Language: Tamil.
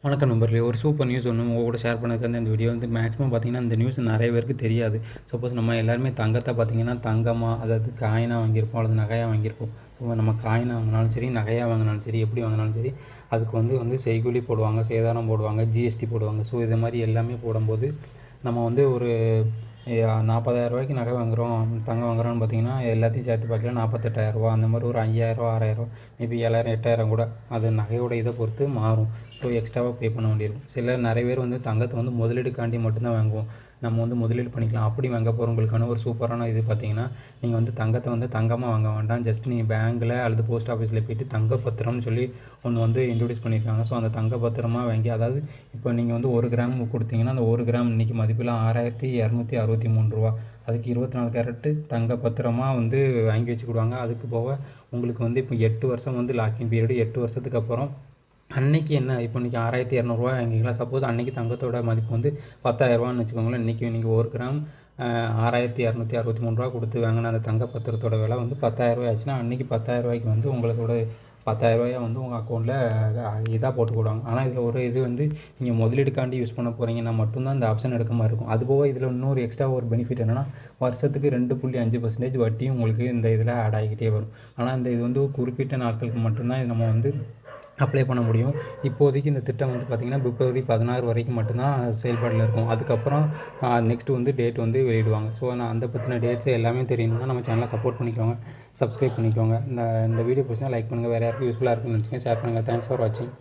வணக்கம் நண்பர்களே. ஒரு சூப்பர் நியூஸ் ஒன்று உங்க கூட ஷேர் பண்ணதுக்கு வந்து இந்த வீடியோ வந்து மேக்ஸிமம் பார்த்தீங்கன்னா, இந்த நியூஸ் நிறைய பேருக்கு தெரியாது. சப்போஸ் நம்ம எல்லாருமே தங்கத்தை பார்த்தீங்கன்னா, தங்கமா அதாவது காயினாக வாங்கியிருப்போம் அல்லது நகையாக வாங்கியிருப்போம். ஸோ நம்ம காயினாக வாங்கினாலும் சரி, நகையாக வாங்கினாலும் சரி, எப்படி வாங்கினாலும் சரி, அதுக்கு வந்து செய்கூலி போடுவாங்க, சேதாரம் போடுவாங்க, ஜிஎஸ்டி போடுவாங்க. ஸோ இது மாதிரி எல்லாமே போடும்போது நம்ம வந்து ஒரு 40,000 நகை வாங்குகிறோம், தங்கம் வாங்குகிறோம்னு பார்த்தீங்கன்னா, எல்லாத்தையும் சேர்த்து பார்க்கல 48,000 அந்த மாதிரி ஒரு 5,000 6,000 மேபி 7,000 8,000 கூட அது நகையோட இதை பொறுத்து மாறும். ஸோ எக்ஸ்ட்ராவாக பே பண்ண வேண்டியிருக்கும். நிறைய பேர் வந்து தங்கத்தை வந்து முதலீடுக்காண்டி மட்டும்தான் வாங்குவோம். நம்ம வந்து முதலீடு பண்ணிக்கலாம். அப்படி வாங்க போகிறவங்களுக்கான ஒரு சூப்பரான இது பார்த்தீங்கன்னா, நீங்கள் வந்து தங்கத்தை வந்து தங்கமாக வாங்க வேண்டாம். ஜஸ்ட் நீங்கள் பேங்க்கில் அல்லது போஸ்ட் ஆஃபீஸில் போய்ட்டு தங்க பத்திரம்னு சொல்லி ஒன்று வந்து இன்ட்ரடியூஸ் பண்ணியிருக்காங்க. ஸோ அந்த தங்க பத்திரமாக வாங்கி, அதாவது இப்போ நீங்கள் வந்து 1 கிராம் கொடுத்தீங்கன்னா அந்த 1 கிராம் இன்றைக்கி மதிப்பில் ரூ. 6,263. அதுக்கு 24 கேரட்டு தங்க பத்திரமாக வந்து வாங்கி வச்சுக்கிடுவாங்க. அதுக்கு போக உங்களுக்கு வந்து இப்போ 8 வருஷம் வந்து லாக்கிங் பீரியடு. 8 வருஷத்துக்கு அப்புறம் அன்றைக்கி என்ன இப்போ இன்றைக்கி 6,200 வாங்கிக்கலாம். சப்போஸ் அன்றைக்கி தங்கத்தோட மதிப்பு வந்து 10,000 வச்சுக்கோங்களேன். இன்றைக்கி நீங்கள் 1 கிராம் ரூ. 6,263 கொடுத்து வாங்கின அந்த தங்க பத்திரத்தோட விலை வந்து 10,000 ஆச்சுன்னா, அன்றைக்கி 10,000 வந்து உங்களோட 10,000 வந்து உங்கள் அக்கௌண்ட்டில் இதாக போட்டு போடுவாங்க. ஆனால் இதில் ஒரு இது வந்து நீங்கள் முதலீடுக்காண்டி யூஸ் பண்ண போகிறீங்கன்னா மட்டும்தான் இந்த ஆப்ஷன் எடுக்க மாதிரி இருக்கும். அதுபோக இதில் இன்னொரு எக்ஸ்ட்ரா ஒரு பெனிஃபிட் என்னென்னா, வருஷத்துக்கு 2.5% வட்டியும் உங்களுக்கு இந்த இதில் ஆட் ஆகிக்கிட்டே வரும். ஆனால் இந்த இது வந்து குறிப்பிட்ட நாட்களுக்கு மட்டும்தான் இது நம்ம வந்து அப்ளை பண்ண முடியும். இப்போதைக்கு இந்த திட்டம் வந்து பார்த்திங்கன்னா, பிப்ரவரி 16 வரைக்கும் மட்டும்தான் செயல்பாட்டில் இருக்கும். அதுக்கப்புறம் நெக்ஸ்ட்டு வந்து டேட் வந்து வெளியிடுவாங்க. ஸோ நான் அந்த பற்றின டேட்ஸ் எல்லாமே தெரியணும்னா நம்ம சேனலை சப்போர்ட் பண்ணிக்கோங்க, சப்ஸ்கிரைப் பண்ணிக்கோங்க. இந்த வீடியோ பிடிச்சா லைக் பண்ணுங்கள். வேறு யாருக்கும் யூஸ்ஃபுல்லாக இருக்குன்னு நினச்சிங்க ஷேர் பண்ணுங்கள். தேங்க்ஸ் ஃபார் வாட்சிங்.